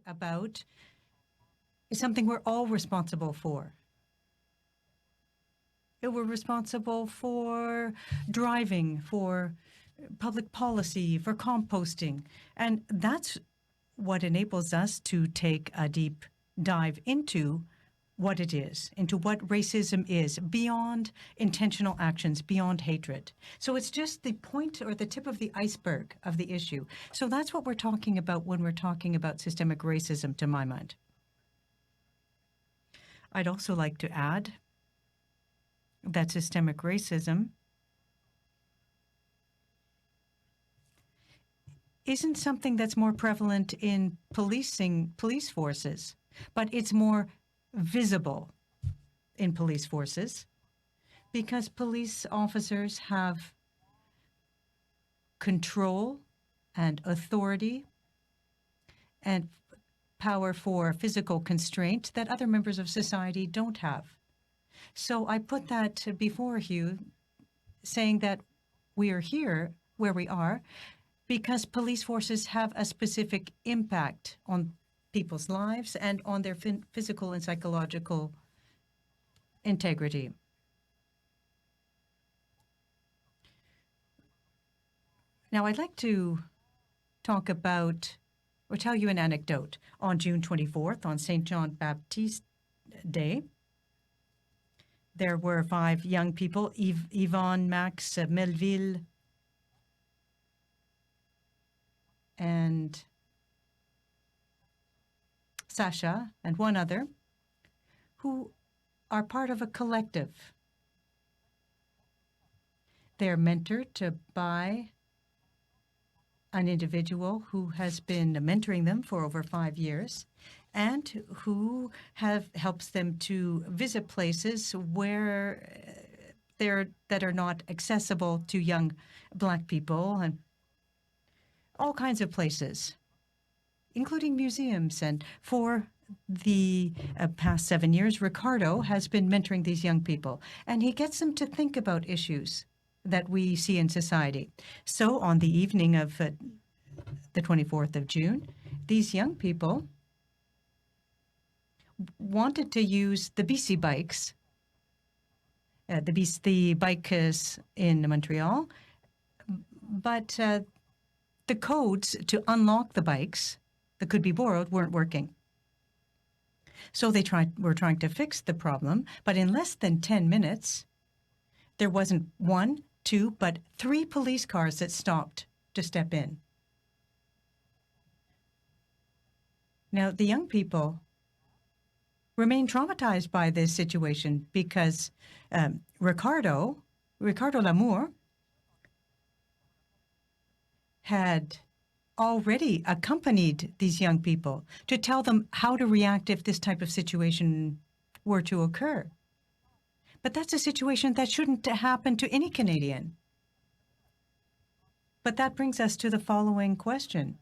about is something we're all responsible for. We're responsible for driving, for public policy, for composting. And that's what enables us to take a deep dive into what it is, into what racism is, beyond intentional actions, beyond hatred. So it's just the point or the tip of the iceberg of the issue. So that's what we're talking about when we're talking about systemic racism, to my mind. I'd also like to add that systemic racism isn't something that's more prevalent in police forces, but it's more visible in police forces because police officers have control and authority and power for physical constraint that other members of society don't have. So I put that before you, saying that we are here where we are because police forces have a specific impact on people's lives and on their physical and psychological integrity. Now, I'd like to talk about or tell you an anecdote. On June 24th, on St. John Baptist Day, there were 5 young people, Yvonne, Max, Melville, and Sasha, and one other, who are part of a collective. They're mentored by an individual who has been mentoring them for over 5 years and who helps them to visit places where that are not accessible to young Black people, and all kinds of places, including museums. And for the past 7 years, Ricardo has been mentoring these young people, and he gets them to think about issues that we see in society. So on the evening of the 24th of June, these young people wanted to use the BC bikes, the bikes in Montreal, but the codes to unlock the bikes that could be borrowed weren't working. So were trying to fix the problem, but in less than 10 minutes, there wasn't 1, 2, but 3 police cars that stopped to step in. Now, the young people remain traumatized by this situation because Ricardo Lamour had already accompanied these young people to tell them how to react if this type of situation were to occur. But that's a situation that shouldn't happen to any Canadian. But that brings us to the following question.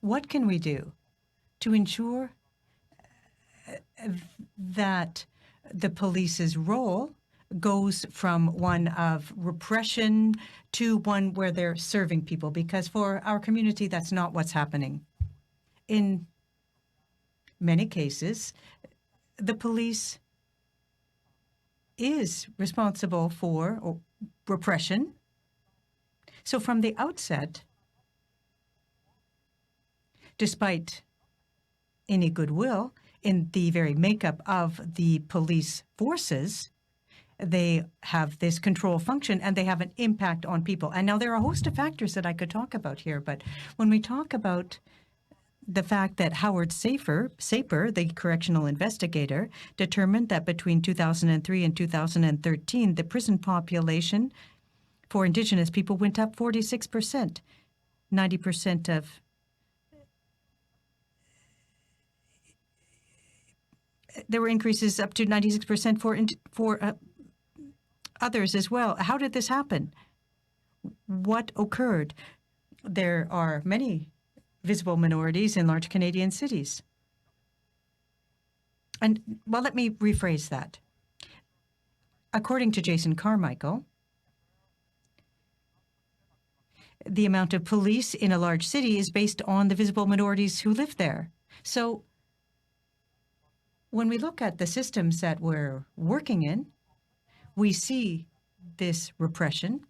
What can we do to ensure that the police's role goes from one of repression to one where they're serving people? Because for our community, that's not what's happening. In many cases, the police is responsible for repression. So from the outset, despite any goodwill in the very makeup of the police forces, they have this control function and they have an impact on people. And now there are a host of factors that I could talk about here, but when we talk about the fact that Howard Saper, the correctional investigator, determined that between 2003 and 2013, the prison population for Indigenous people went up 46%. 90% of there were increases up to 96% for others as well. How did this happen? What occurred? There are many visible minorities in large Canadian cities. And, well, let me rephrase that. According to Jason Carmichael, the amount of police in a large city is based on the visible minorities who live there. So when we look at the systems that we're working in, we see this repression.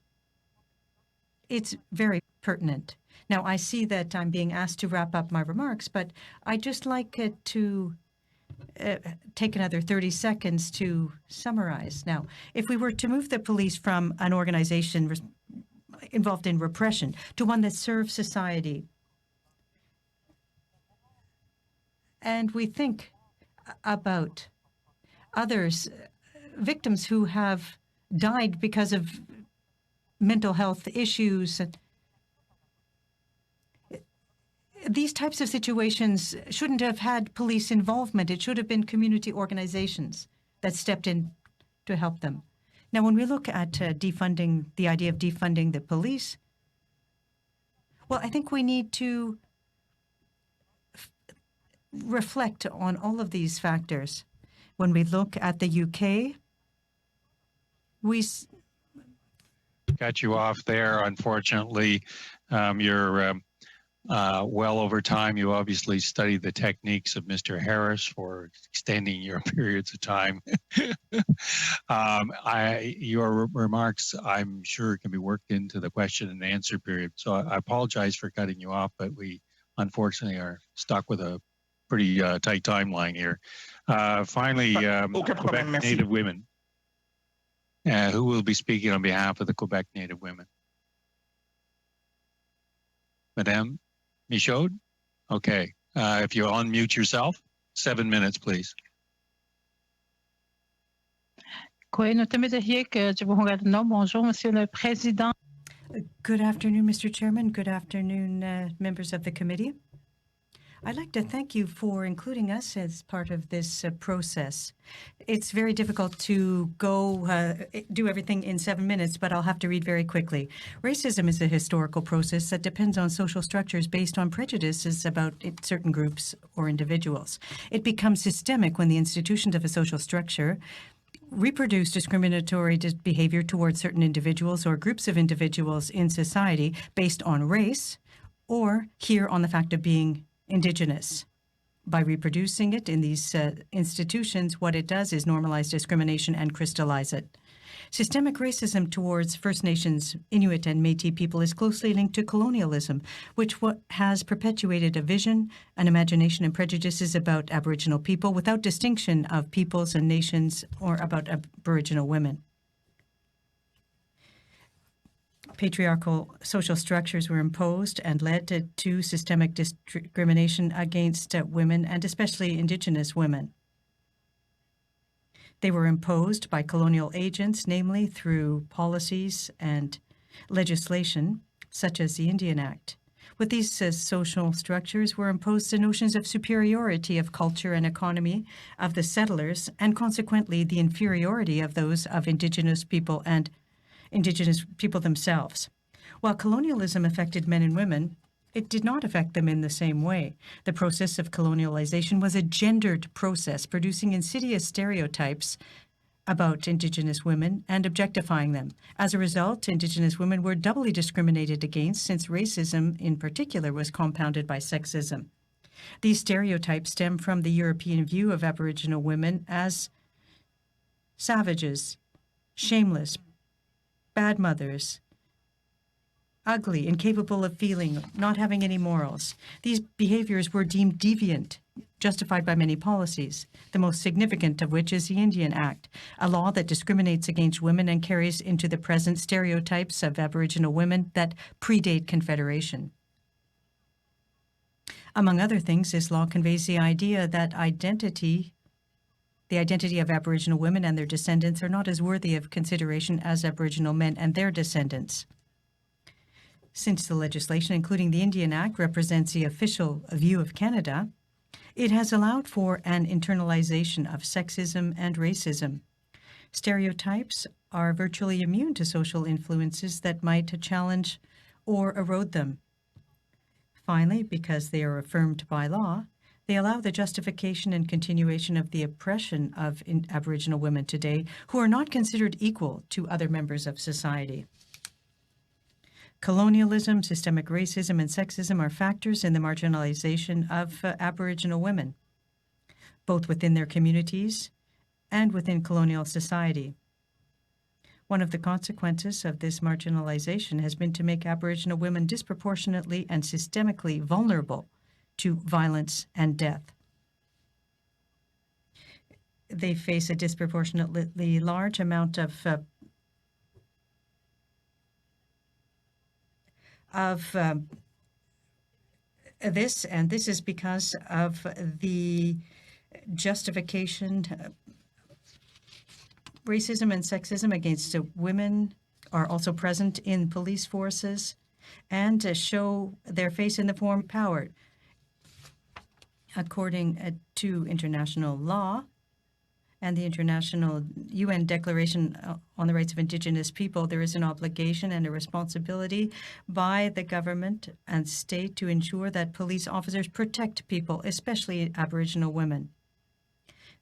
It's very pertinent. Now, I see that I'm being asked to wrap up my remarks, but I'd just like it to take another 30 seconds to summarize. Now, if we were to move the police from an organization involved in repression to one that serves society, and we think about others, victims who have died because of mental health issues, these types of situations shouldn't have had police involvement. It should have been community organizations that stepped in to help them. Now, when we look at defunding, the idea of defunding the police, well, I think we need to reflect on all of these factors. When we look at the UK, we got you off there. Unfortunately, you're well over time. You obviously studied the techniques of Mr. Harris for extending your periods of time. Your remarks, I'm sure, can be worked into the question and answer period. So I apologize for cutting you off, but we unfortunately are stuck with a pretty tight timeline here. Finally, Quebec Native women. Who will be speaking on behalf of the Quebec Native women? Madame Michaud? Okay. If you unmute yourself, 7 minutes, please. Bonjour, Monsieur le Président. Good afternoon, Mr. Chairman. Good afternoon, members of the committee. I'd like to thank you for including us as part of this process. It's very difficult to go do everything in 7 minutes, but I'll have to read very quickly. Racism is a historical process that depends on social structures based on prejudices about certain groups or individuals. It becomes systemic when the institutions of a social structure reproduce discriminatory behavior towards certain individuals or groups of individuals in society based on race, or here on the fact of being Indigenous. By reproducing it in these institutions, what it does is normalize discrimination and crystallize it. Systemic racism towards First Nations, Inuit, and Métis people is closely linked to colonialism, which has perpetuated a vision, an imagination, and prejudices about Aboriginal people without distinction of peoples and nations or about Aboriginal women. Patriarchal social structures were imposed and led to systemic discrimination against women, and especially Indigenous women. They were imposed by colonial agents, namely through policies and legislation, such as the Indian Act. With these social structures were imposed the notions of superiority of culture and economy of the settlers, and consequently the inferiority of those of Indigenous people and Indigenous people themselves. While colonialism affected men and women, it did not affect them in the same way. The process of colonialization was a gendered process, producing insidious stereotypes about Indigenous women and objectifying them. As a result, Indigenous women were doubly discriminated against, since racism in particular was compounded by sexism. These stereotypes stem from the European view of Aboriginal women as savages, shameless, bad mothers, ugly, incapable of feeling, not having any morals. These behaviors were deemed deviant, justified by many policies, the most significant of which is the Indian Act, a law that discriminates against women and carries into the present stereotypes of Aboriginal women that predate Confederation. Among other things, this law conveys the idea that the identity of Aboriginal women and their descendants are not as worthy of consideration as Aboriginal men and their descendants. Since the legislation, including the Indian Act, represents the official view of Canada, it has allowed for an internalization of sexism and racism. Stereotypes are virtually immune to social influences that might challenge or erode them. Finally, because they are affirmed by law, they allow the justification and continuation of the oppression of Aboriginal women today, who are not considered equal to other members of society. Colonialism, systemic racism, and sexism are factors in the marginalization of Aboriginal women, both within their communities and within colonial society. One of the consequences of this marginalization has been to make Aboriginal women disproportionately and systemically vulnerable to violence and death. They face a disproportionately large amount of this, and this is because of the justification. Racism and sexism against women are also present in police forces and show their face in the form of power. According to international law and the International UN Declaration on the Rights of Indigenous People, there is an obligation and a responsibility by the government and state to ensure that police officers protect people, especially Aboriginal women.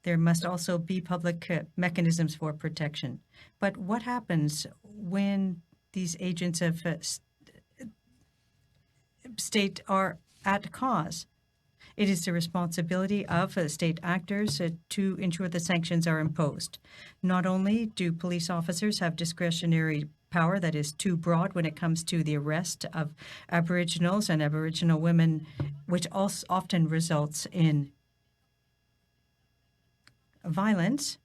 There must also be public mechanisms for protection. But what happens when these agents of state are at cause? It is the responsibility of state actors to ensure that sanctions are imposed. Not only do police officers have discretionary power that is too broad when it comes to the arrest of Aboriginals and Aboriginal women, which also often results in violence.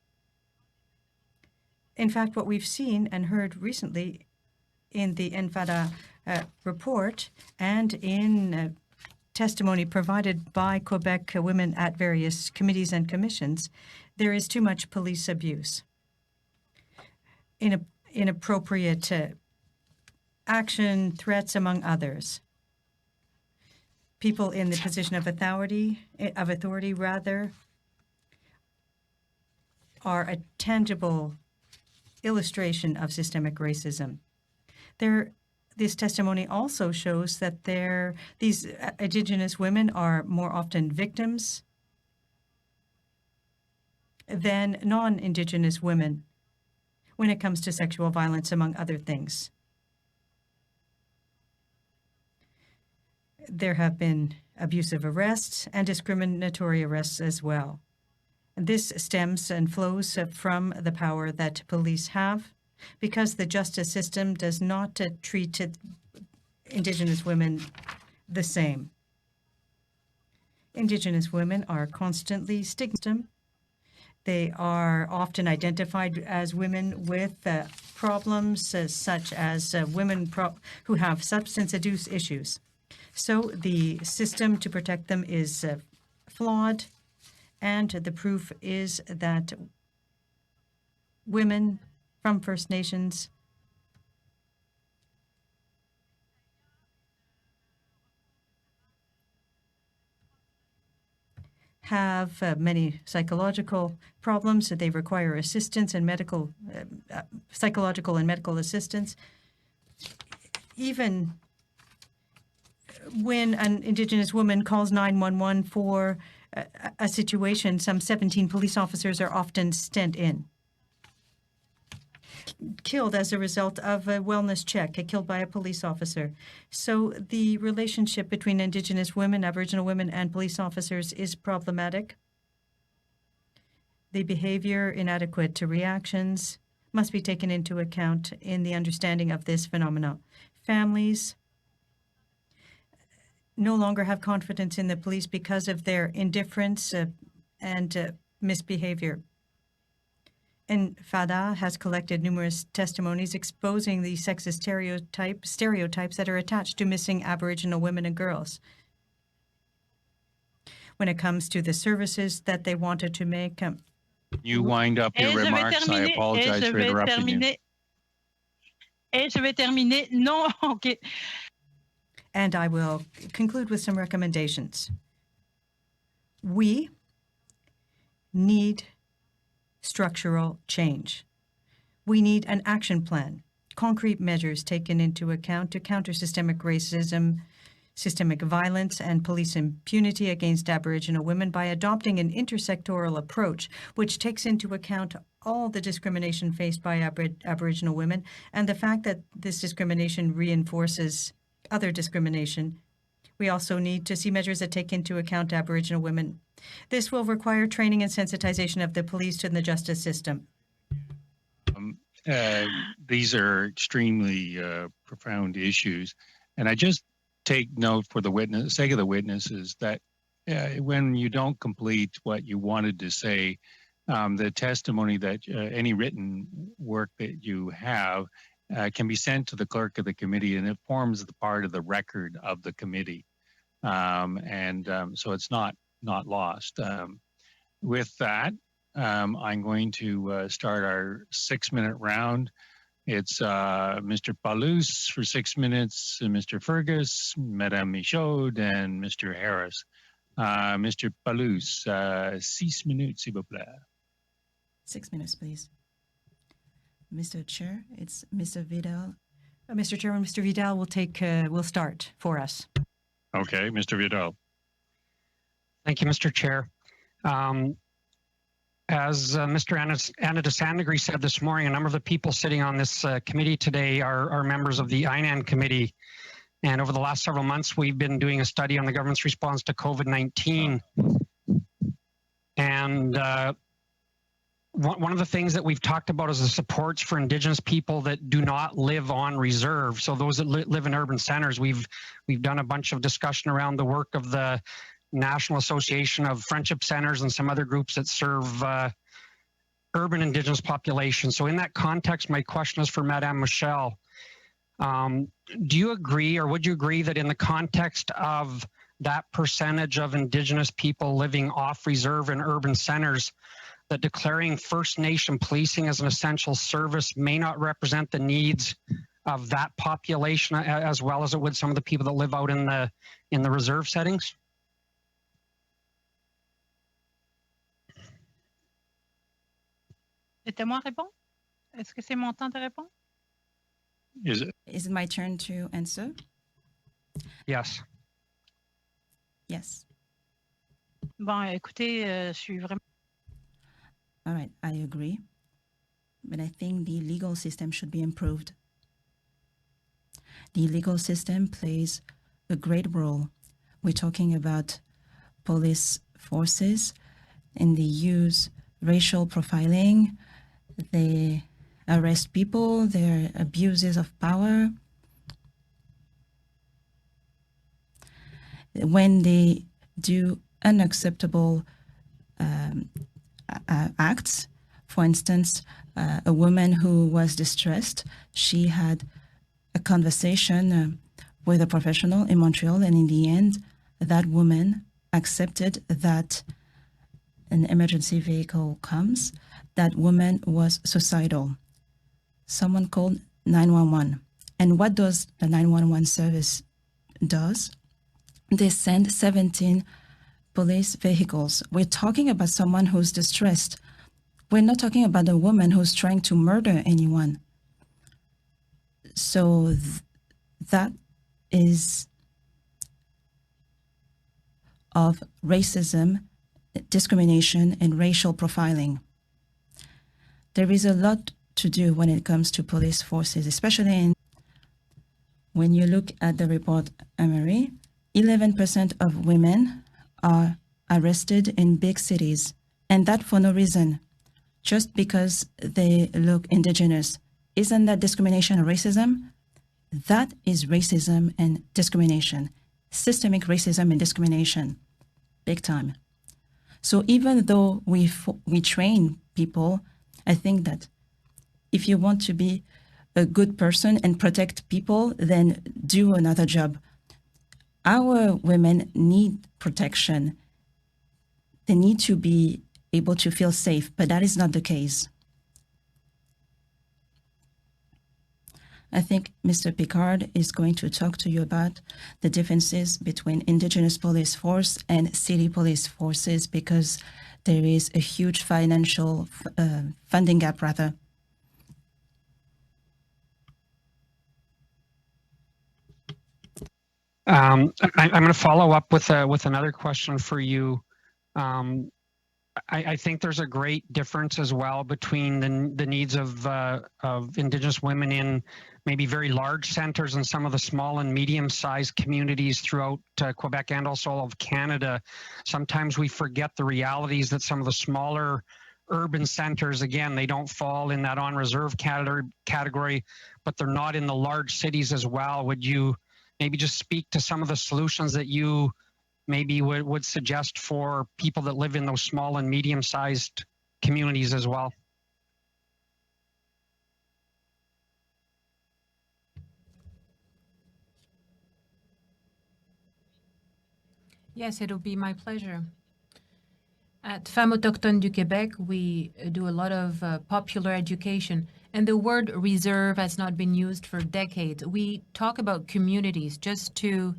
In fact, what we've seen and heard recently in the NFADA report and in testimony provided by Quebec women at various committees and commissions, there is too much police abuse. Inappropriate action, threats, among others. People in the position of authority are a tangible illustration of systemic racism. This testimony also shows that these Indigenous women are more often victims than non-Indigenous women when it comes to sexual violence, among other things. There have been abusive arrests and discriminatory arrests as well. This stems and flows from the power that police have because the justice system does not treat Indigenous women the same. Indigenous women are constantly stigmatized. They are often identified as women with problems such as women who have substance abuse issues. So the system to protect them is flawed, and the proof is that women from First Nations have many psychological problems, that they require assistance and psychological and medical assistance. Even when an Indigenous woman calls 911 for a situation, some 17 police officers are often sent in. Killed as a result of a wellness check, killed by a police officer. So the relationship between Indigenous women, Aboriginal women, and police officers is problematic. The behavior inadequate to reactions must be taken into account in the understanding of this phenomenon. Families no longer have confidence in the police because of their indifference and misbehavior. And FADA has collected numerous testimonies exposing the sexist stereotypes that are attached to missing Aboriginal women and girls. When it comes to the services that they wanted to make. You wind up your remarks. I apologize for interrupting you. Je vais terminer. Non, okay. And I will conclude with some recommendations. We need structural change. We need an action plan, concrete measures taken into account to counter systemic racism, systemic violence and police impunity against Aboriginal women by adopting an intersectoral approach which takes into account all the discrimination faced by Aboriginal women and the fact that this discrimination reinforces other discrimination. We also need to see measures that take into account Aboriginal women. This will require training and sensitization of the police and the justice system. These are extremely profound issues. And I just take note for the sake of the witnesses that when you don't complete what you wanted to say, the testimony that any written work that you have can be sent to the clerk of the committee, and it forms the part of the record of the committee. So it's not lost. With that, I'm going to start our 6-minute round. It's Mr. Palus for 6 minutes, Mr. Fergus, Madame Michaud, and Mr. Harris. Mr. Palus, 6 minutes, s'il vous plaît. 6 minutes, please. Mr. Chair, it's Mr. Vidal. Mr. Chairman, Mr. Vidal will start for us. Okay, Mr. Vidal. Thank you, Mr. Chair. As Mr. Anna DeSandegre said this morning, a number of the people sitting on this committee today are members of the INAN committee. And over the last several months, we've been doing a study on the government's response to COVID-19. And one of the things that we've talked about is the supports for Indigenous people that do not live on reserve. So those that live in urban centers, we've done a bunch of discussion around the work of the National Association of Friendship Centers and some other groups that serve urban Indigenous populations. So in that context, my question is for Madame Michelle. Do you agree, or would you agree that in the context of that percentage of Indigenous people living off reserve in urban centers, that declaring First Nation policing as an essential service may not represent the needs of that population as well as it would some of the people that live out in the reserve settings? C'était moi répondre? Est-ce que c'est mon temps de répondre? Is it? Is it my turn to answer? Yes. Yes. Bon, écoutez, je suis vraiment... All right, I agree. But I think the legal system should be improved. The legal system plays a great role. We're talking about police forces, and they use racial profiling. They arrest people, there are abuses of power. When they do unacceptable acts, for instance, a woman who was distressed, she had a conversation with a professional in Montreal, and in the end, that woman accepted that an emergency vehicle comes. That woman was suicidal. Someone called 911. And what does the 911 service does? They send 17 police vehicles. We're talking about someone who's distressed. We're not talking about a woman who's trying to murder anyone. So that is of racism, discrimination, and racial profiling. There is a lot to do when it comes to police forces, especially when you look at the report, Emery, 11% of women are arrested in big cities, and that for no reason, just because they look Indigenous. Isn't that discrimination or racism? That is racism and discrimination, systemic racism and discrimination, big time. So even though we train people, I think that if you want to be a good person and protect people, then do another job. Our women need protection. They need to be able to feel safe, but that is not the case. I think Mr. Picard is going to talk to you about the differences between Indigenous police force and city police forces, because there is a huge financial funding gap, rather. I'm going to follow up with another question for you. I think there's a great difference as well between the needs of Indigenous women in maybe very large centers and some of the small and medium-sized communities throughout Quebec and also all of Canada. Sometimes we forget the realities that some of the smaller urban centers, again, they don't fall in that on-reserve category, but they're not in the large cities as well. Would you maybe just speak to some of the solutions that you maybe would suggest for people that live in those small and medium-sized communities as well? Yes, it'll be my pleasure. At Femmes Autochtones du Québec, we do a lot of popular education, and the word reserve has not been used for decades. We talk about communities just to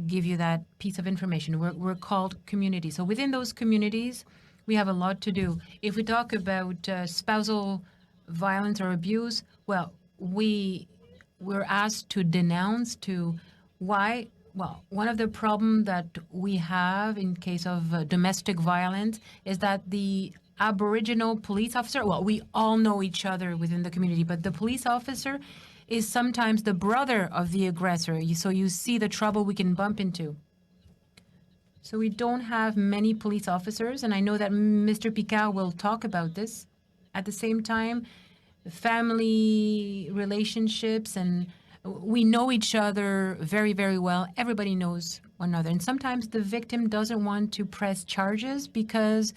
give you that piece of information. We're called communities. So within those communities, we have a lot to do. If we talk about spousal violence or abuse, well, we're asked to denounce to why. Well, one of the problems that we have in case of domestic violence is that the Aboriginal police officer, well, we all know each other within the community, but the police officer is sometimes the brother of the aggressor. So you see the trouble we can bump into. So we don't have many police officers, and I know that Mr. Picard will talk about this. At the same time, family relationships, and we know each other very, very well. Everybody knows one another. And sometimes the victim doesn't want to press charges because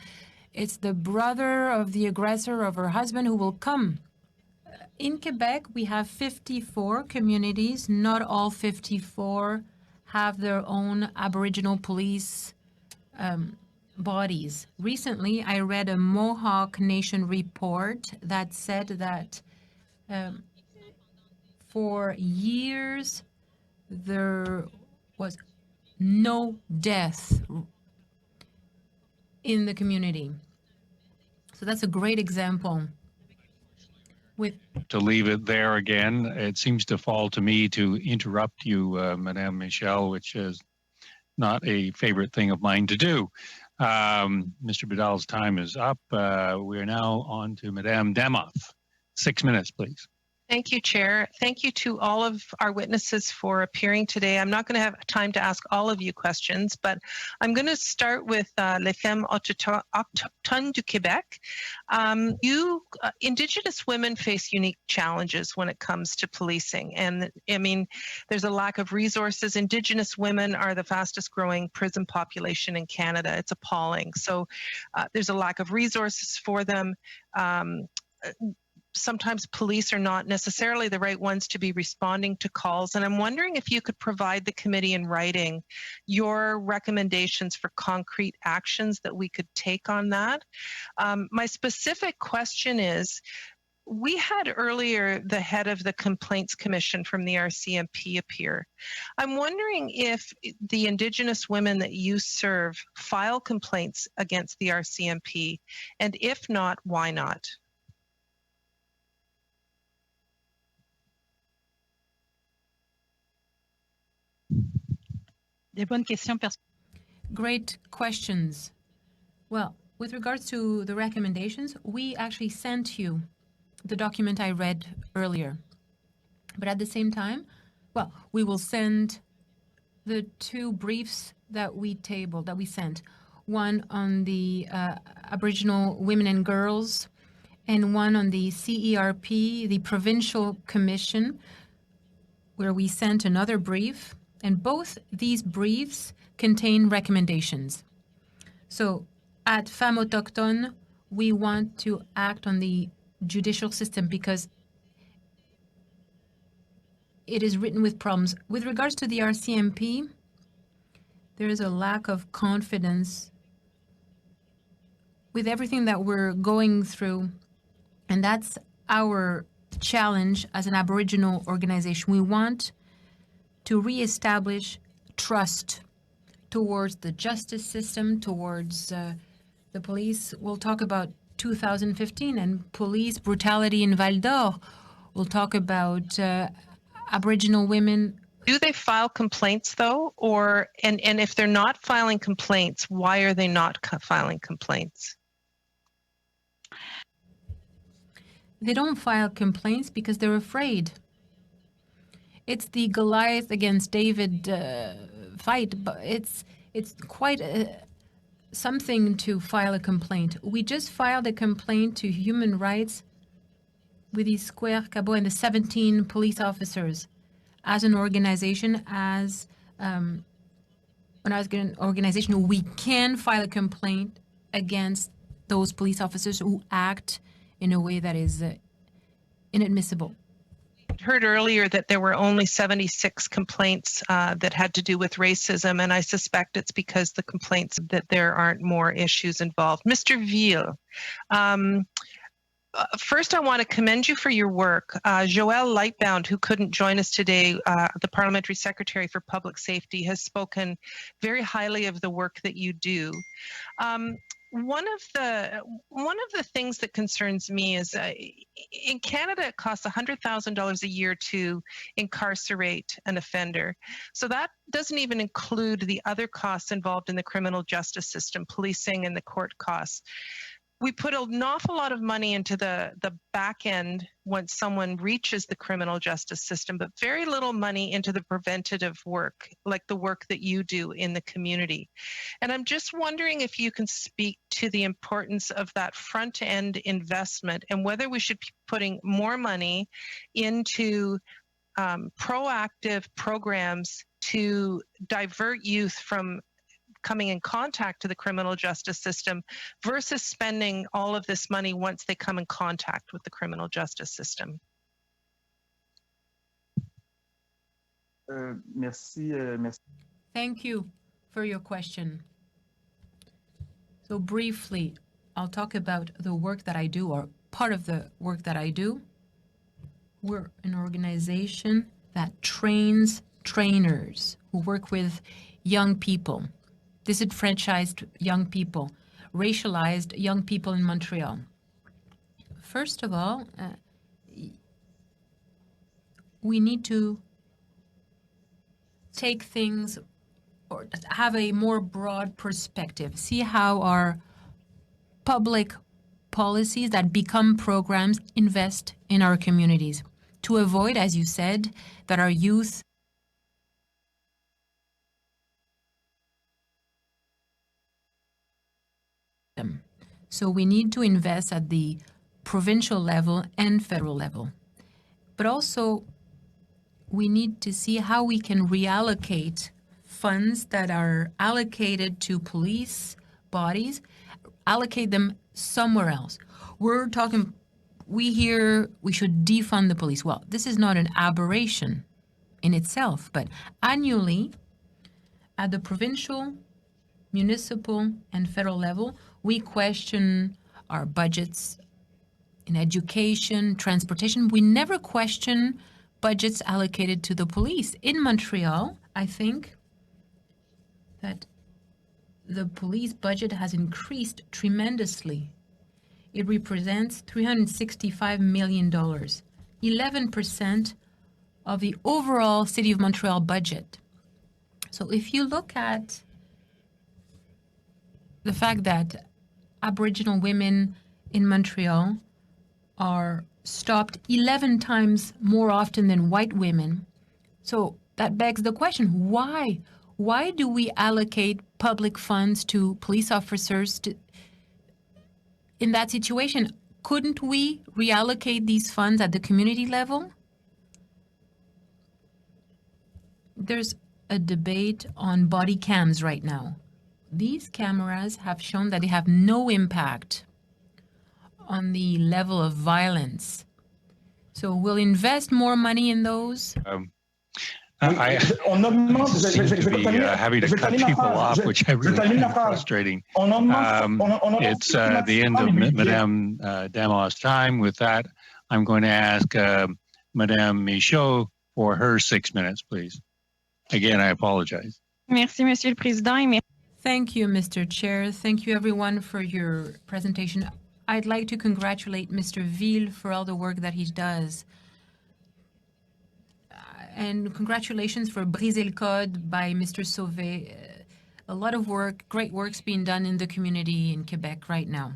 it's the brother of the aggressor of her husband who will come. In Quebec, we have 54 communities. Not all 54 have their own Aboriginal police bodies. Recently, I read a Mohawk Nation report that said that for years there was no death in the community. So that's a great example. To leave it there again, it seems to fall to me to interrupt you, Madame Michel, which is not a favorite thing of mine to do. Mr. Vidal's time is up. We are now on to Madame Demoff. 6 minutes, please. Thank you, Chair. Thank you to all of our witnesses for appearing today. I'm not going to have time to ask all of you questions, but I'm going to start with Les Femmes Autochtones du Québec. Indigenous women face unique challenges when it comes to policing. And I mean, there's a lack of resources. Indigenous women are the fastest growing prison population in Canada. It's appalling. So there's a lack of resources for them. Sometimes police are not necessarily the right ones to be responding to calls. And I'm wondering if you could provide the committee in writing your recommendations for concrete actions that we could take on that. My specific question is, we had earlier the head of the Complaints Commission from the RCMP appear. I'm wondering if the Indigenous women that you serve file complaints against the RCMP, and if not, why not? Des bonnes questions. Great questions. Well, with regards to the recommendations, we actually sent you the document I read earlier. But at the same time, well, we will send the two briefs that we tabled, that we sent. One on the Aboriginal women and girls, and one on the CERP, the Provincial Commission, where we sent another brief. And both these briefs contain recommendations. So at Femmes Autochtones, we want to act on the judicial system because it is written with problems. With regards to the RCMP, there is a lack of confidence with everything that we're going through. And that's our challenge as an Aboriginal organization. We want to reestablish trust towards the justice system, towards the police. We'll talk about 2015 and police brutality in Val d'Or. We'll talk about Aboriginal women Do they file complaints though, and if they're not filing complaints, why are they not filing complaints? They don't file complaints because they're afraid. It's the Goliath against David fight, but it's quite something to file a complaint. We just filed a complaint to Human Rights with the Square Cabot and the 17 police officers as an organization, as an organization, we can file a complaint against those police officers who act in a way that is inadmissible. Heard earlier that there were only 76 complaints that had to do with racism, and I suspect it's because the complaints that there aren't more issues involved. Mr. Ville, first, I want to commend you for your work. Joelle Lightbound, who couldn't join us today, the Parliamentary Secretary for Public Safety, has spoken very highly of the work that you do. One of the things that concerns me is in Canada, it costs $100,000 a year to incarcerate an offender. So that doesn't even include the other costs involved in the criminal justice system, policing and the court costs. We put an awful lot of money into the back end once someone reaches the criminal justice system, but very little money into the preventative work, like the work that you do in the community. And I'm just wondering if you can speak to the importance of that front end investment and whether we should be putting more money into proactive programs to divert youth from coming in contact to the criminal justice system versus spending all of this money once they come in contact with the criminal justice system. Merci. Thank you for your question. So briefly, I'll talk about the work that I do, or part of the work that I do. We're an organization that trains trainers who work with young people, disenfranchised young people, racialized young people in Montreal. First of all, we need to take things or have a more broad perspective, see how our public policies that become programs invest in our communities to avoid, as you said, that our youth So we need to invest at the provincial level and federal level. But also, we need to see how we can reallocate funds that are allocated to police bodies, allocate them somewhere else. We're talking, we hear we should defund the police. Well, this is not an aberration in itself, but annually, at the provincial, municipal, and federal level, we question our budgets in education, transportation. We never question budgets allocated to the police. In Montreal, I think that the police budget has increased tremendously. It represents $365 million, 11% of the overall City of Montreal budget. So if you look at the fact that Aboriginal women in Montreal are stopped 11 times more often than white women. So that begs the question, why? Why do we allocate public funds to police officers in that situation? Couldn't we reallocate these funds at the community level? There's a debate on body cams right now. These cameras have shown that they have no impact on the level of violence. So we'll invest more money in those. I seem to be having to cut people off, which I really find frustrating. It's the end of Madame Damo's time. With that, I'm going to ask Madame Michaud for her 6 minutes, please. Again, I apologize. Merci, Monsieur le Président. Thank you, Mr. Chair. Thank you, everyone, for your presentation. I'd like to congratulate Mr. Ville for all the work that he does. And congratulations for Briser le Code by Mr. Sauvé. A lot of work, great work's being done in the community in Quebec right now.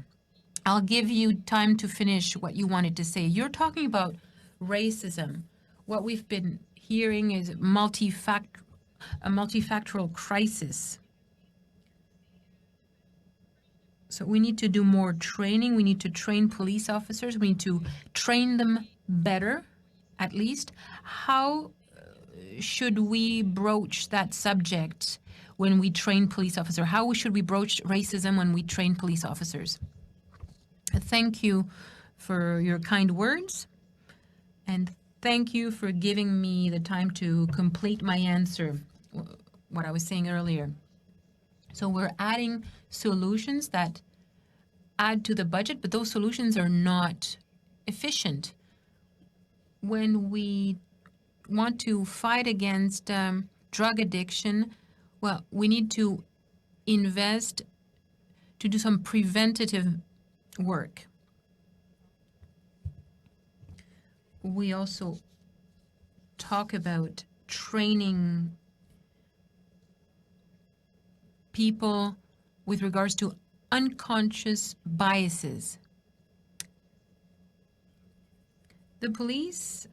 I'll give you time to finish what you wanted to say. You're talking about racism. What we've been hearing is a multifactorial crisis. So we need to do more training. We need to train police officers. We need to train them better, at least. How should we broach that subject when we train police officers? How should we broach racism when we train police officers? Thank you for your kind words, and thank you for giving me the time to complete my answer, what I was saying earlier. So we're adding solutions that add to the budget, but those solutions are not efficient. When we want to fight against drug addiction, well, we need to invest to do some preventative work. We also talk about training people with regards to unconscious biases. The police,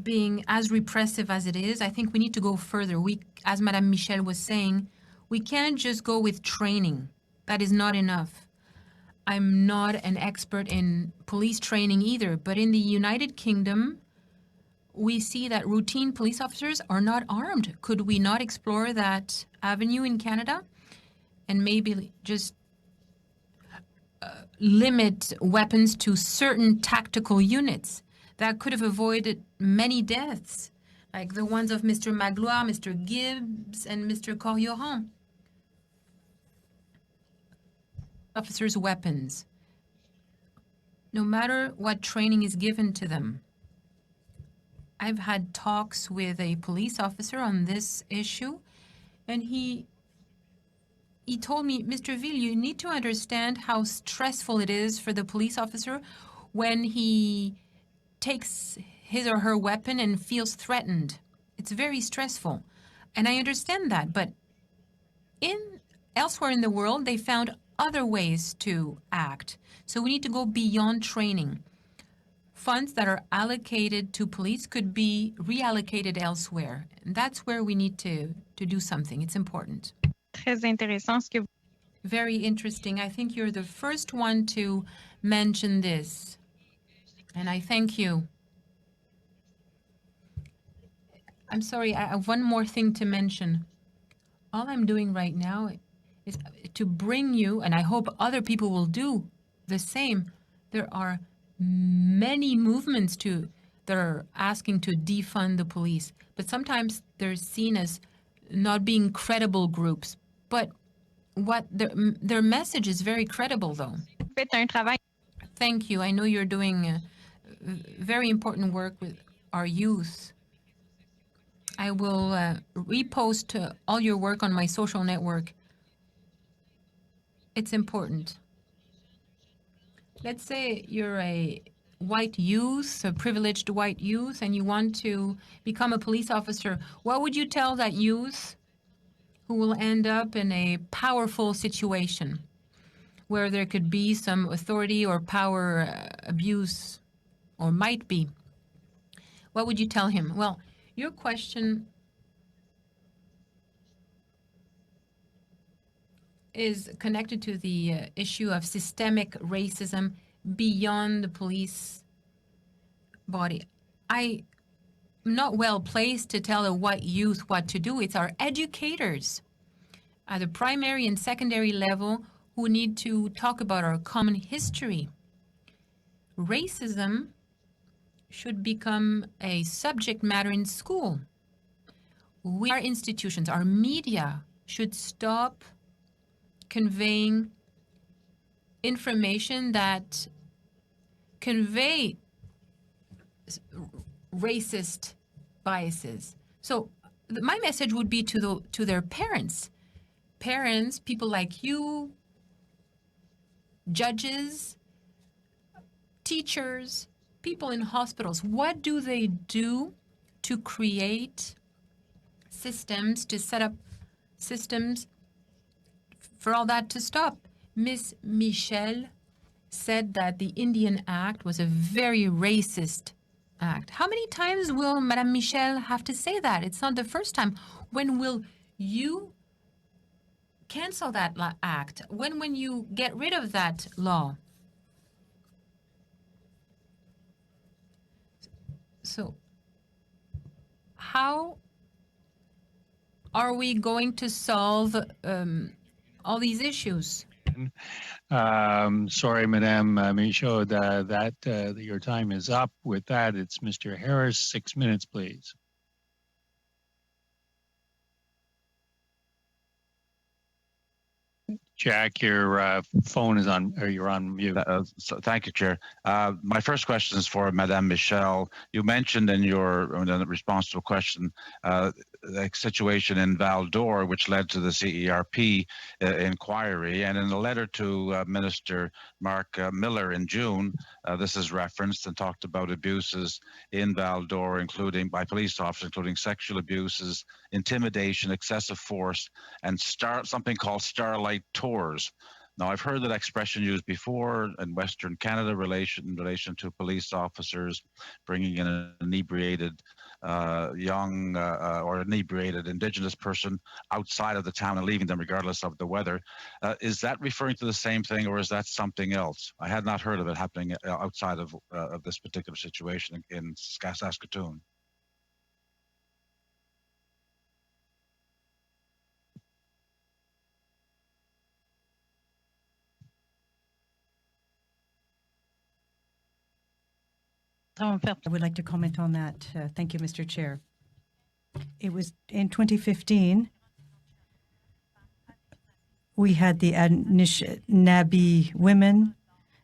being as repressive as it is, I think we need to go further. As Madame Michel was saying, we can't just go with training. That is not enough. I'm not an expert in police training either, but in the United Kingdom, we see that routine police officers are not armed. Could we not explore that avenue in Canada and maybe just limit weapons to certain tactical units? That could have avoided many deaths, like the ones of Mr. Magloire, Mr. Gibbs, and Mr. Corioran. Officers' weapons, no matter what training is given to them. I've had talks with a police officer on this issue, and he told me, Mr. Ville, you need to understand how stressful it is for the police officer when he takes his or her weapon and feels threatened. It's very stressful. And I understand that, but elsewhere in the world, they found other ways to act. So we need to go beyond training. Funds that are allocated to police could be reallocated elsewhere. And that's where we need to do something. It's important. Très intéressant ce que Very interesting. I think you're the first one to mention this. And I thank you. I'm sorry, I have one more thing to mention. All I'm doing right now is to bring you, and I hope other people will do the same. There are many movements that are asking to defund the police, but sometimes they're seen as not being credible groups. But their message is very credible, though. faites un travail. Thank you. I know you're doing very important work with our youth. I will repost all your work on my social network. It's important. Let's say you're a white youth, a privileged white youth, and you want to become a police officer. What would you tell that youth who will end up in a powerful situation where there could be some authority or power abuse, or might be? What would you tell him? Well, your question is connected to the issue of systemic racism beyond the police body. I'm not well placed to tell a white youth what to do. It's our educators at the primary and secondary level who need to talk about our common history. Racism should become a subject matter in school. Our institutions, our media should stop conveying information that convey racist biases. So my message would be to their parents. Parents, people like you, judges, teachers, people in hospitals. What do they do to create systems, to set up systems for all that to stop. Ms. Michel said that the Indian Act was a very racist act. How many times will Madame Michel have to say that? It's not the first time. When will you cancel that act? When will you get rid of that law? So how are we going to solve all these issues? Sorry, Madame Michaud, that your time is up. With that, it's Mr. Harris. 6 minutes, please. Jack, your phone is on, or you're on mute. So thank you, Chair. My first question is for Madame Michel. You mentioned in your response to a question the situation in Val d'Or, which led to the CERP inquiry. And in a letter to Minister Mark Miller in June, this is referenced and talked about abuses in Val d'Or, including by police officers, including sexual abuses, intimidation, excessive force, and something called starlight tours. Now, I've heard that expression used before in Western Canada in relation to police officers bringing in an inebriated young or inebriated Indigenous person outside of the town and leaving them regardless of the weather. Is that referring to the same thing, or is that something else? I had not heard of it happening outside of this particular situation in Saskatoon. I would like to comment on that. Thank you, Mr. Chair. It was in 2015, we had the Anishinaabe women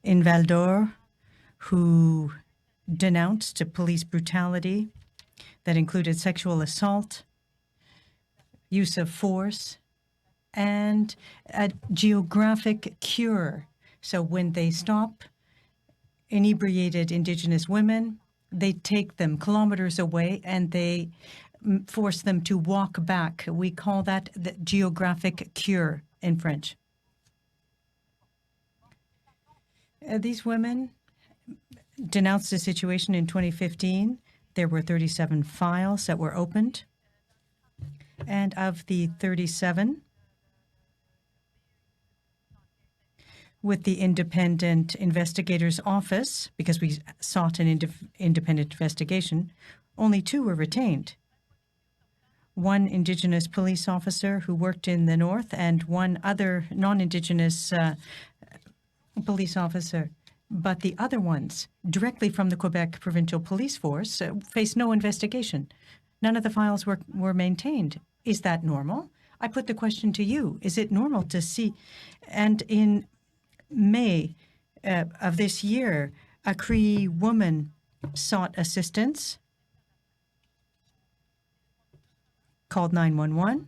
in Val d'Or who denounced police brutality that included sexual assault, use of force, and a geographic cure. So when they stop inebriated Indigenous women, they take them kilometers away and they force them to walk back. We call that the geographic cure in French. These women denounced the situation in 2015. There were 37 files that were opened. And of the 37, with the Independent Investigator's Office, because we sought an independent investigation, only 2 were retained. 1 Indigenous police officer who worked in the north and 1 other non-Indigenous police officer. But the other ones, directly from the Quebec Provincial Police Force, faced no investigation. None of the files were maintained. Is that normal? I put the question to you. Is it normal to see? And in May of this year, a Cree woman sought assistance, called 911.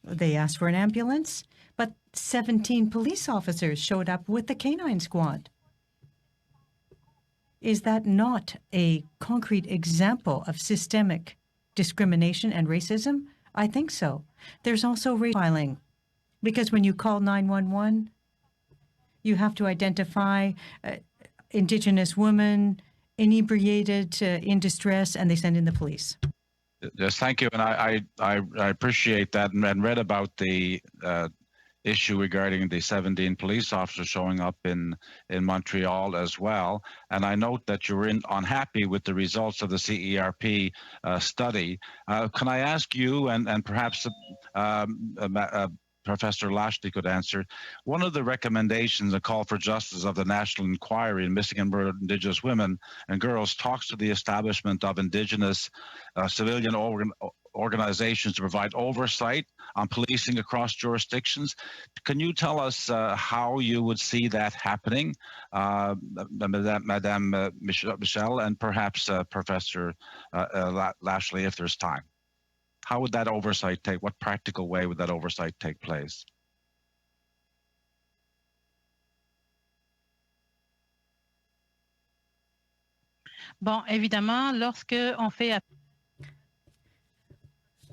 They asked for an ambulance, but 17 police officers showed up with the canine squad. Is that not a concrete example of systemic discrimination and racism? I think so. There's also profiling, because when you call 911, you have to identify Indigenous women, inebriated, in distress, and they send in the police. Yes, thank you. And I appreciate that and read about the issue regarding the 17 police officers showing up in Montreal as well. And I note that you were unhappy with the results of the CERP study. Can I ask you and perhaps Professor Lashley could answer, one of the recommendations, a call for justice of the National Inquiry in Missing and Murdered Indigenous Women and Girls, talks to the establishment of Indigenous civilian organizations to provide oversight on policing across jurisdictions. Can you tell us how you would see that happening, Madame Michel, and perhaps Professor Lashley, if there's time? How would that oversight take? What practical way would that oversight take place? Bon, évidemment, lorsque on fait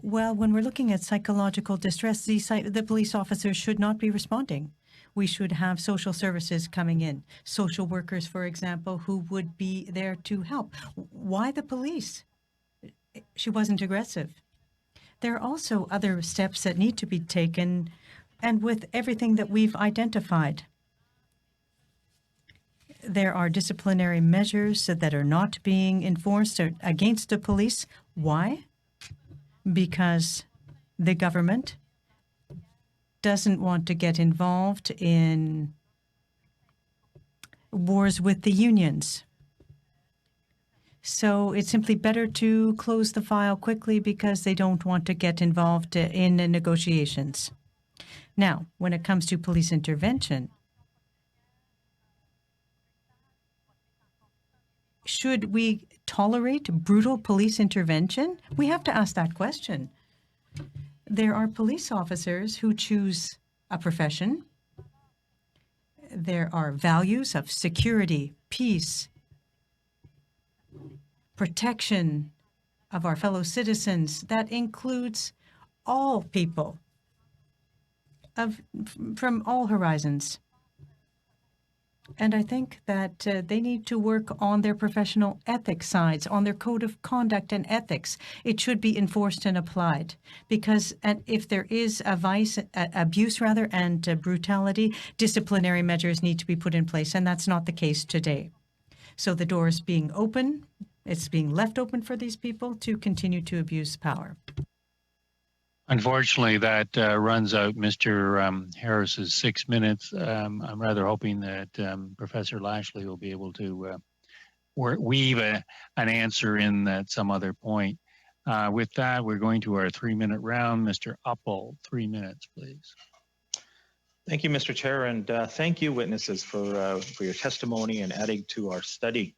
Well, when we're looking at psychological distress, the police officers should not be responding. We should have social services coming in, social workers, for example, who would be there to help. Why the police? She wasn't aggressive. There are also other steps that need to be taken, and with everything that we've identified, there are disciplinary measures that are not being enforced against the police. Why? Because the government doesn't want to get involved in wars with the unions. So it's simply better to close the file quickly because they don't want to get involved in the negotiations. Now, when it comes to police intervention, should we tolerate brutal police intervention? We have to ask that question. There are police officers who choose a profession. There are values of security, peace, protection of our fellow citizens. That includes all people from all horizons. And I think that they need to work on their professional ethics sides, on their code of conduct and ethics. It should be enforced and applied because if there is abuse and brutality, disciplinary measures need to be put in place, and that's not the case today. So the door is being open. It's being left open for these people to continue to abuse power. Unfortunately, that runs out Mr. Harris's 6 minutes. I'm rather hoping that Professor Lashley will be able to weave an answer in at some other point. With that, we're going to our 3-minute round. Mr. Uppal, 3 minutes, please. Thank you, Mr. Chair, and thank you, witnesses, for your testimony and adding to our study.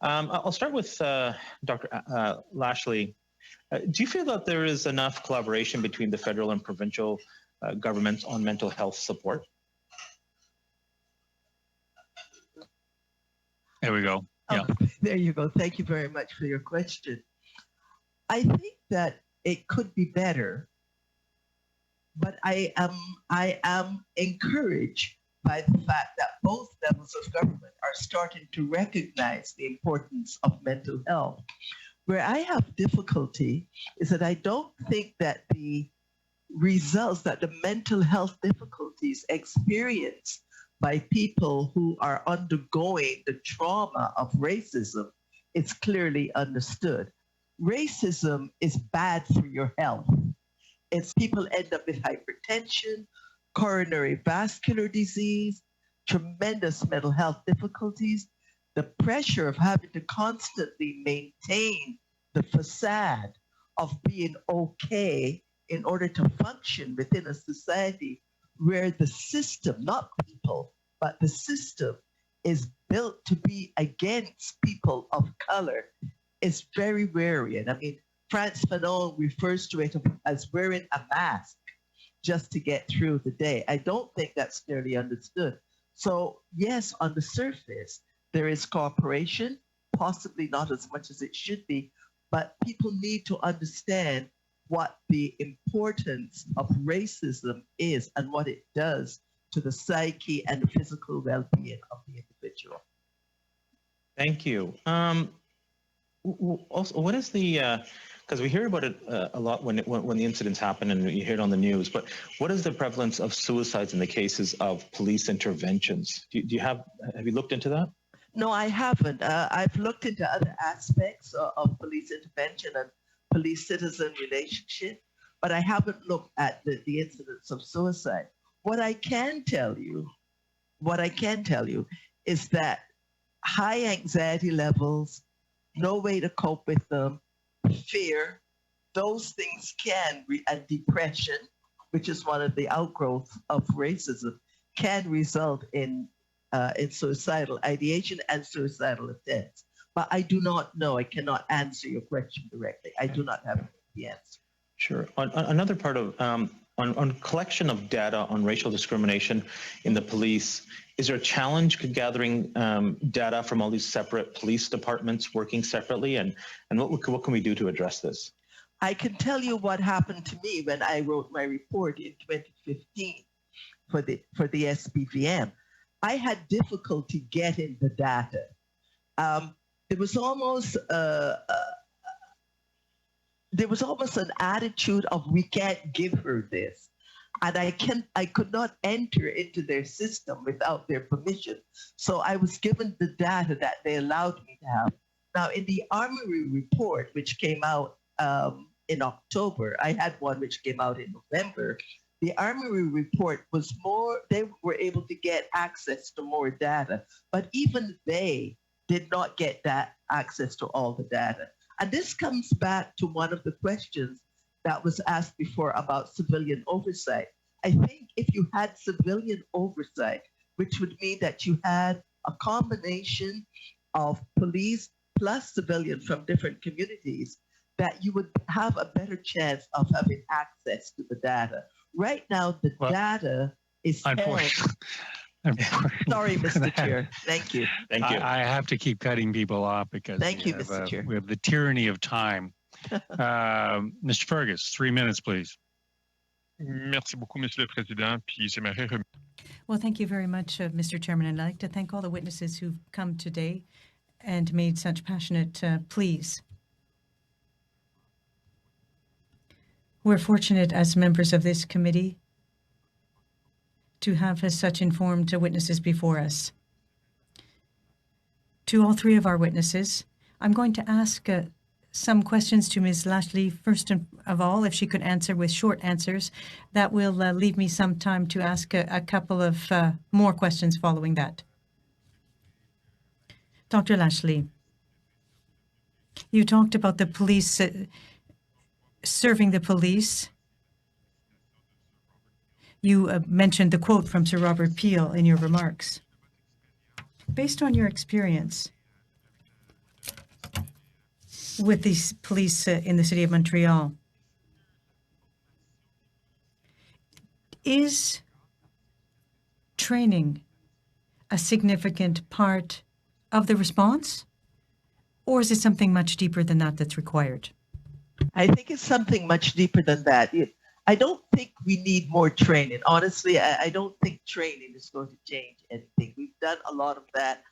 I'll start with Dr. Lashley. Do you feel that there is enough collaboration between the federal and provincial governments on mental health support? There we go. Yeah. There you go. Thank you very much for your question. I think that it could be better, but I am encouraged by the fact that both levels of government are starting to recognize the importance of mental health. Where I have difficulty is that I don't think that the results that the mental health difficulties experienced by people who are undergoing the trauma of racism is clearly understood. Racism is bad for your health. It's people end up with hypertension, coronary vascular disease, tremendous mental health difficulties, the pressure of having to constantly maintain the facade of being okay in order to function within a society where the system, not people, but the system is built to be against people of color is very wearying. I mean, Frantz Fanon refers to it as wearing a mask just to get through the day. I don't think that's clearly understood. So yes, on the surface, there is cooperation, possibly not as much as it should be, but people need to understand what the importance of racism is and what it does to the psyche and the physical well-being of the individual. Thank you. Also, what is the, because we hear about it a lot when the incidents happen and you hear it on the news, but what is the prevalence of suicides in the cases of police interventions? Do you have you looked into that? No, I haven't. I've looked into other aspects of police intervention and police-citizen relationship, but I haven't looked at the incidence of suicide. What I can tell you is that high anxiety levels, no way to cope with them, fear, those things can, and depression, which is one of the outgrowths of racism, can result in suicidal ideation and suicidal attempts. But I do not know. I cannot answer your question directly. I do not have the answer. Sure. On another part of on collection of data on racial discrimination in the police, is there a challenge gathering data from all these separate police departments working separately, and what can we do to address this? I can tell you what happened to me when I wrote my report in 2015 for the SPVM. I had difficulty getting the data. There was almost an attitude of we can't give her this, and I could not enter into their system without their permission. So I was given the data that they allowed me to have. Now, in the Armory report, which came out in October, I had one which came out in November. The Armory report was more, they were able to get access to more data, but even they did not get that access to all the data. And this comes back to one of the questions that was asked before about civilian oversight. I think if you had civilian oversight, which would mean that you had a combination of police plus civilian from different communities, that you would have a better chance of having access to the data. Right now, the data is held. Sorry, Mr. Chair. Thank you. Thank you. I have to keep cutting people off because Thank you, Mr. Chair. We have the tyranny of time. Mr. Fergus, 3 minutes, please. Merci beaucoup, Monsieur le Président. Puis j'aimerais Well, thank you very much, Mr. Chairman. And I'd like to thank all the witnesses who've come today and made such passionate pleas. We're fortunate as members of this committee to have such informed witnesses before us. To all three of our witnesses, I'm going to ask some questions to Ms. Lashley. First of all, if she could answer with short answers, that will leave me some time to ask a couple of more questions following that. Dr. Lashley, you talked about the police serving the police. You mentioned the quote from Sir Robert Peel in your remarks. Based on your experience with these police in the city of Montreal, is training a significant part of the response, or is it something much deeper than that that's required? I think it's something much deeper than that. I don't think we need more training. Honestly, I don't think training is going to change anything. We've done a lot of that.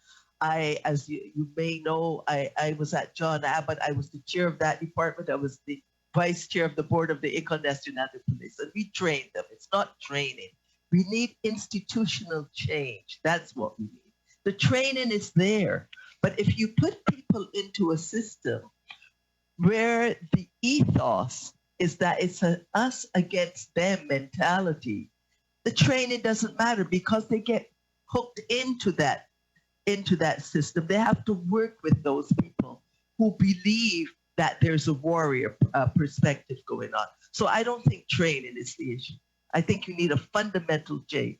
As you may know, I was at John Abbott. I was the chair of that department. I was the vice chair of the board of the École Nationale de Police, and we trained them. It's not training. We need institutional change. That's what we need. The training is there. But if you put people into a system where the ethos is that it's an us against them mentality, the training doesn't matter because they get hooked into that system. They have to work with those people who believe that there's a warrior perspective going on. So I don't think training is the issue. I think you need a fundamental change.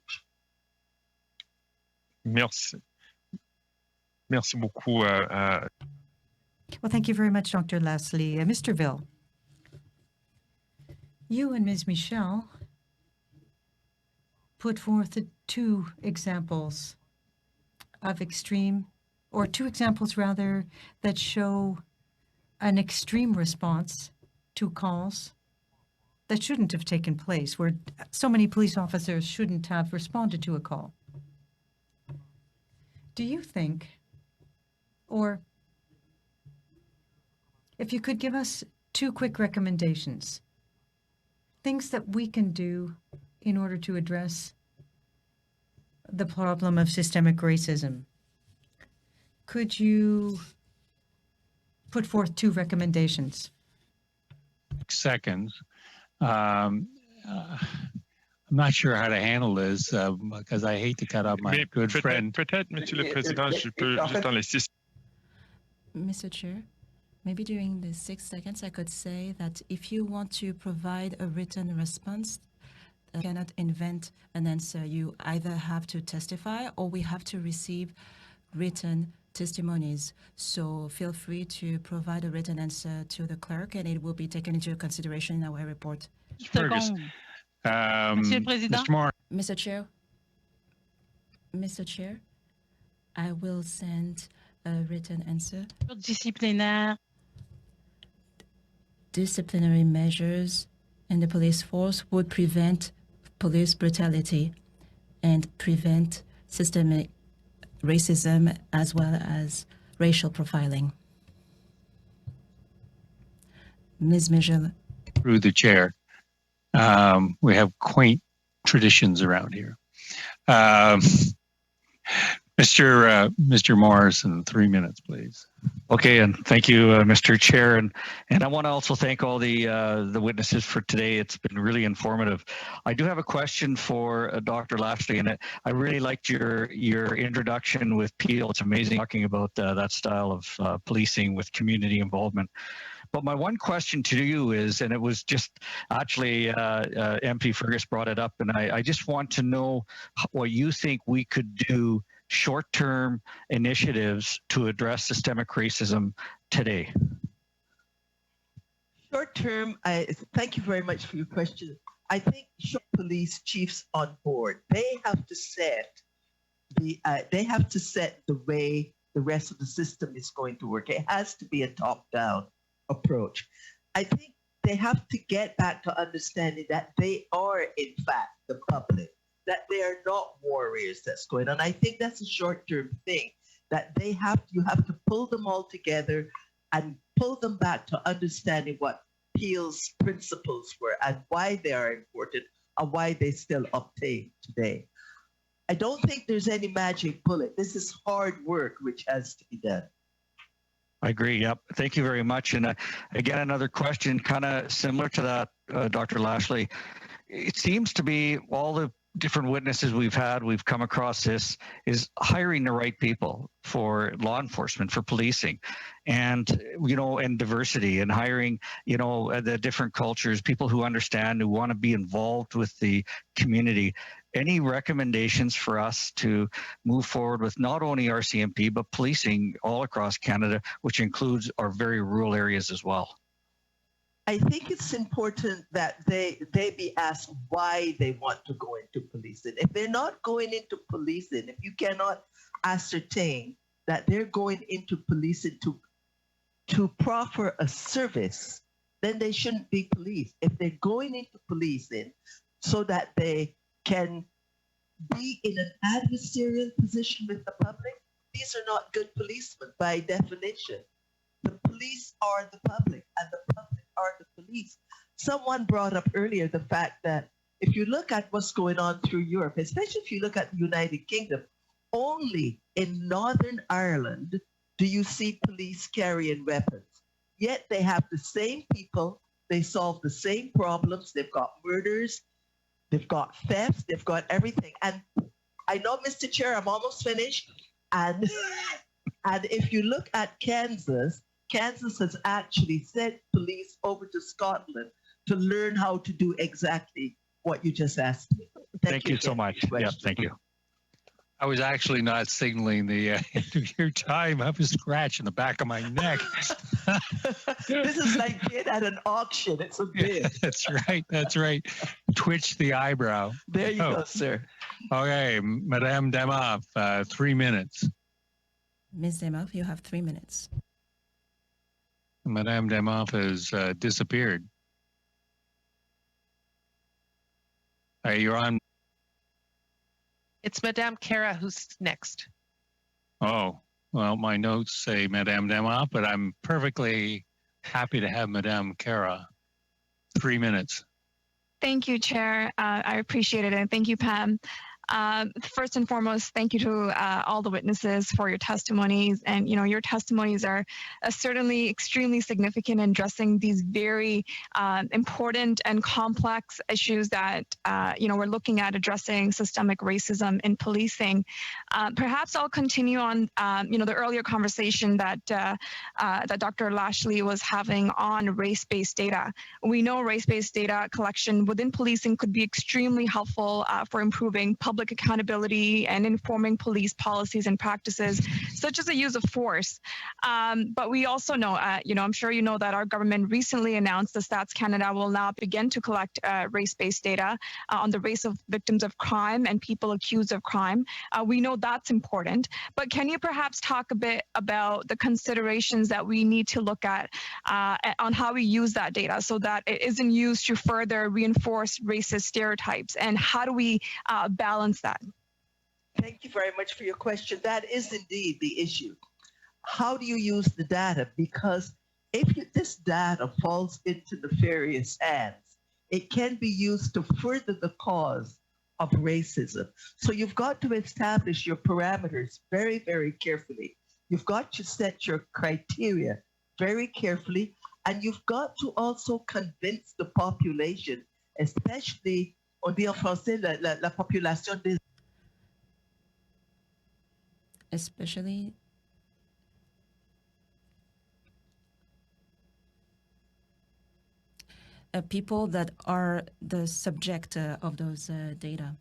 Merci. Merci beaucoup. Well, thank you very much, Dr. Lashley. Mr. Ville, you and Ms. Michel put forth two examples of extreme, or two examples rather, that show an extreme response to calls that shouldn't have taken place, where so many police officers shouldn't have responded to a call. Do you think, or if you could give us two quick recommendations, things that we can do in order to address the problem of systemic racism, could you put forth two recommendations? Seconds. I'm not sure how to handle this because I hate to cut off my good friend. Peut-être, Monsieur le Président, je peux juste dans les 6. Mr. Chair, maybe during the 6 seconds, I could say that if you want to provide a written response, you cannot invent an answer. You either have to testify or we have to receive written testimonies. So feel free to provide a written answer to the clerk and it will be taken into consideration in our report. Fergus. Monsieur le Président. Mr. Moore. Mr. Chair, I will send a written answer. Disciplinaire. disciplinary measures in the police force would prevent police brutality and prevent systemic racism as well as racial profiling. Ms. Michel. Through the chair. We have quaint traditions around here. Mr. Morrison, 3 minutes, please. Okay, and thank you, Mr. Chair, and I want to also thank all the witnesses for today. It's been really informative. I do have a question for Dr. Lashley, and I really liked your introduction with Peel. It's amazing talking about that style of policing with community involvement. But my one question to you is, and it was just actually MP Fergus brought it up, and I just want to know what you think we could do short-term initiatives to address systemic racism today. Short-term, thank you very much for your question. I think police chiefs on board, they have to set the way the rest of the system is going to work. It has to be a top-down approach. I think they have to get back to understanding that they are, in fact, the public, that they are not warriors that's going on. I think that's a short-term thing, that you have to pull them all together and pull them back to understanding what Peel's principles were and why they are important and why they still obtain today. I don't think there's any magic bullet. This is hard work which has to be done. I agree. Yep. Thank you very much. And again, another question kind of similar to that, Dr. Lashley. It seems to be all the different witnesses we've come across this is hiring the right people for law enforcement, for policing, and, and diversity, and hiring, the different cultures, people who understand, who want to be involved with the community. Any recommendations for us to move forward with not only RCMP, but policing all across Canada, which includes our very rural areas as well? I think it's important that they be asked why they want to go into policing. If they're not going into policing, if you cannot ascertain that they're going into policing to proffer a service, then they shouldn't be policed. If they're going into policing so that they can be in an adversarial position with the public, these are not good policemen by definition. The police are the public, and the public are the police. Someone brought up earlier the fact that if you look at what's going on through Europe, especially if you look at the United Kingdom, only in Northern Ireland do you see police carrying weapons. Yet they have the same people, they solve the same problems, they've got murders, they've got thefts, they've got everything. And I know, Mr. Chair, I'm almost finished. And if you look at Kansas has actually sent police over to Scotland to learn how to do exactly what you just asked me. Thank you so much. Yeah, thank you. I was actually not signaling the end of your time. I was scratching the back of my neck. This is like being at an auction. It's a bid. Yeah, that's right. Twitch the eyebrow. There you go, sir. Okay, Madame Demoff, 3 minutes. Ms. Demoff, you have 3 minutes. Madame Demoff has disappeared. You're on. It's Madame Kara who's next. Oh, well, my notes say Madame Demoff, but I'm perfectly happy to have Madame Kara. 3 minutes. Thank you, Chair. I appreciate it. And thank you, Pam. First and foremost, thank you to all the witnesses for your testimonies. And, your testimonies are certainly extremely significant in addressing these very important and complex issues that, we're looking at addressing systemic racism in policing. Perhaps I'll continue on, the earlier conversation that Dr. Lashley was having on race-based data. We know race-based data collection within policing could be extremely helpful for improving public accountability and informing police policies and practices, such as the use of force. But we also know, I'm sure you know that our government recently announced that Stats Canada will now begin to collect race-based data on the race of victims of crime and people accused of crime. We know that's important, but can you perhaps talk a bit about the considerations that we need to look at on how we use that data so that it isn't used to further reinforce racist stereotypes, and how do we balance that? Thank you very much for your question. That is indeed the issue. How do you use the data? Because if this data falls into nefarious hands, it can be used to further the cause of racism. So you've got to establish your parameters very, very carefully. You've got to set your criteria very carefully, and you've got to also convince the population, especially, on dit en français, la population des especially people that are the subject of those data.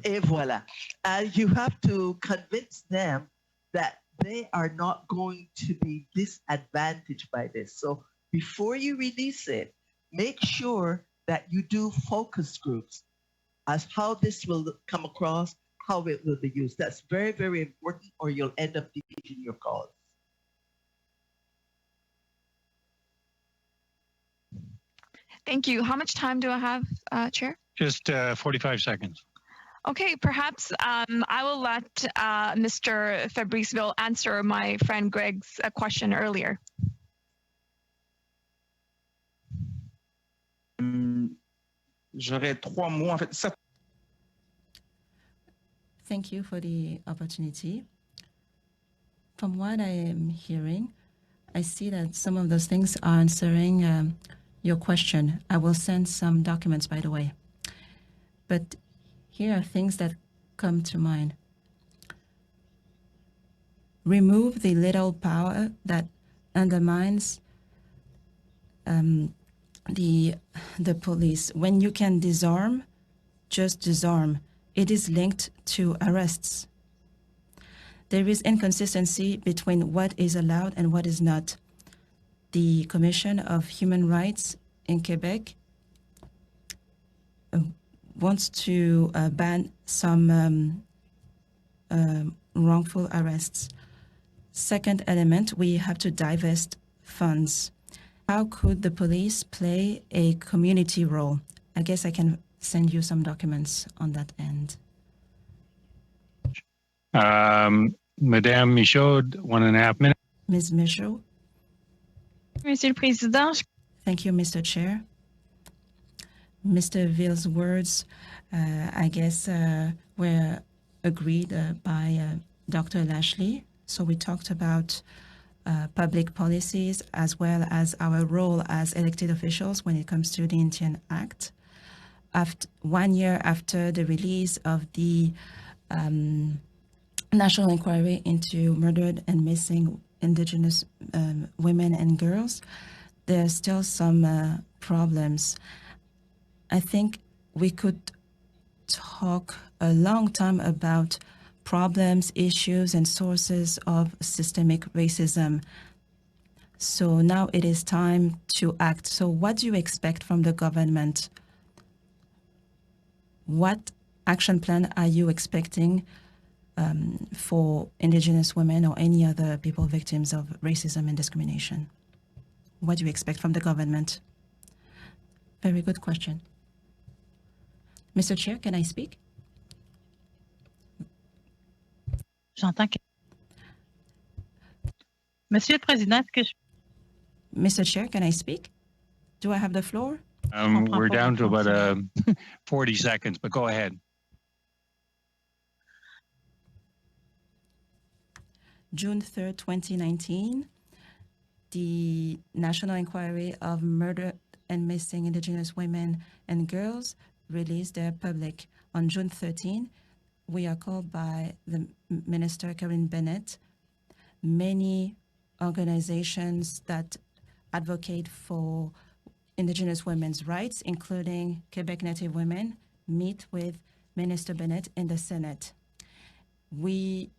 Et voilà. And you have to convince them that they are not going to be disadvantaged by this. So before you release it, make sure that you do focus groups as how this will come across, how it will be used. That's very, very important, or you'll end up defeating your cause. Thank you. How much time do I have, Chair? Just 45 seconds. Okay, perhaps I will let Mr. Fabriceville answer my friend Greg's question earlier. J'aurais 3 mots. En fait, ça... Thank you for the opportunity. From what I am hearing, I see that some of those things are answering your question. I will send some documents, by the way. But here are things that come to mind. Remove the little power that undermines the police. When you can disarm, just disarm. It is linked to arrests. There is inconsistency between what is allowed and what is not. The Commission of Human Rights in Quebec wants to ban some wrongful arrests. Second element, we have to divest funds. How could the police play a community role? I guess I can send you some documents on that end. Madame Michaud, 1.5 minutes. Ms. Michaud. Monsieur le Président. Thank you, Mr. Chair. Mr. Ville's words, I guess, were agreed by Dr. Lashley. So we talked about public policies as well as our role as elected officials when it comes to the Indian Act. After 1 year after the release of the National Inquiry into Murdered and Missing Indigenous women and girls, there are still some problems. I think we could talk a long time about problems, issues, and sources of systemic racism. So now it is time to act. So what do you expect from the government? What action plan are you expecting for Indigenous women or any other people victims of racism and discrimination? What do you expect from the government? Very good question. Mr. Chair, can I speak? J'entends que... Monsieur le Président, est-ce que je... Mr. Chair, can I speak? Do I have the floor? We're down to about 40 seconds, but go ahead. June 3rd, 2019, the National Inquiry of Murdered and Missing Indigenous Women and Girls released their public. On June 13, we are called by the Minister, Karen Bennett. Many organizations that advocate for Indigenous women's rights, including Quebec Native Women, meet with Minister Bennett in the Senate. We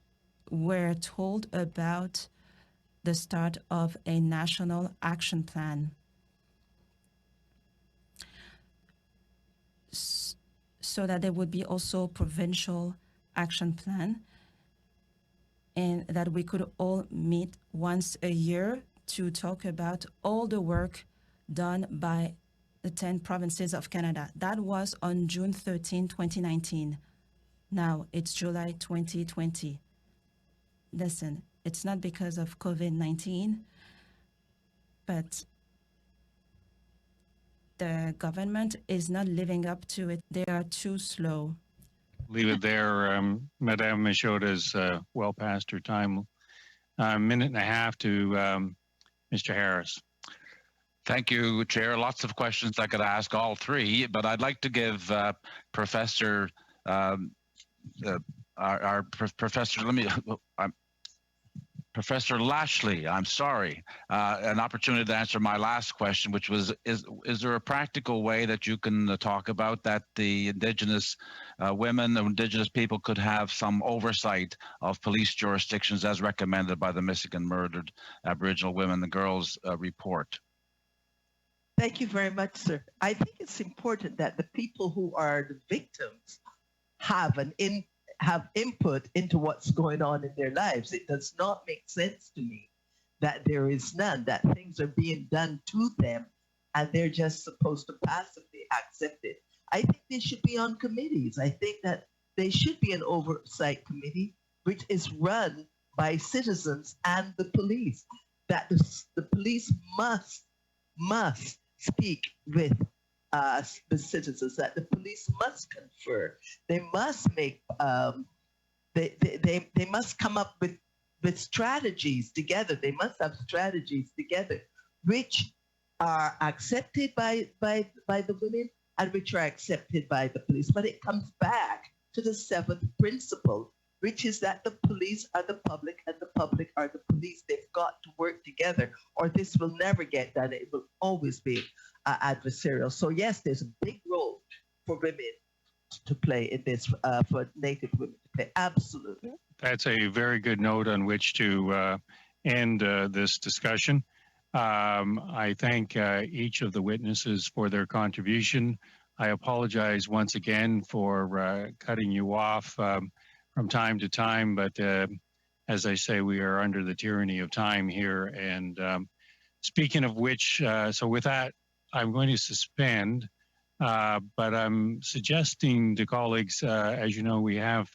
were told about the start of a national action plan. So that there would be also provincial action plan, and that we could all meet once a year to talk about all the work done by the 10 provinces of Canada. That was on June 13, 2019. Now it's July 2020. Listen, it's not because of COVID-19, but the government is not living up to it. They are too slow. Leave it there. Madame Michaud is well past her time. A minute and a half to Mr. Harris. Thank you, Chair. Lots of questions I could ask all three, but I'd like to give Professor Professor Lashley, I'm sorry, an opportunity to answer my last question, which was, is there a practical way that you can talk about that the Indigenous women, the Indigenous people could have some oversight of police jurisdictions as recommended by the Missing and Murdered Aboriginal Women and Girls report? Thank you very much, sir. I think it's important that the people who are the victims have input into what's going on in their lives. It does not make sense to me that there is none, that things are being done to them and they're just supposed to passively accept it. I think they should be on committees. I think that they should be an oversight committee which is run by citizens and the police, that the police must speak with the citizens, that the police must confer. They must make they must come up with strategies together. They must have strategies together which are accepted by the women and which are accepted by the police. But it comes back to the seventh principle, which is that the police are the public and the public are the police. They've got to work together or this will never get done. It will always be adversarial. So yes, there's a big role for women to play in this, for Native women to play. Absolutely. That's a very good note on which to end this discussion. I thank each of the witnesses for their contribution. I apologize once again for cutting you off from time to time, but as I say, we are under the tyranny of time here. And speaking of which, so with that, I'm going to suspend, but I'm suggesting to colleagues, as you know, we have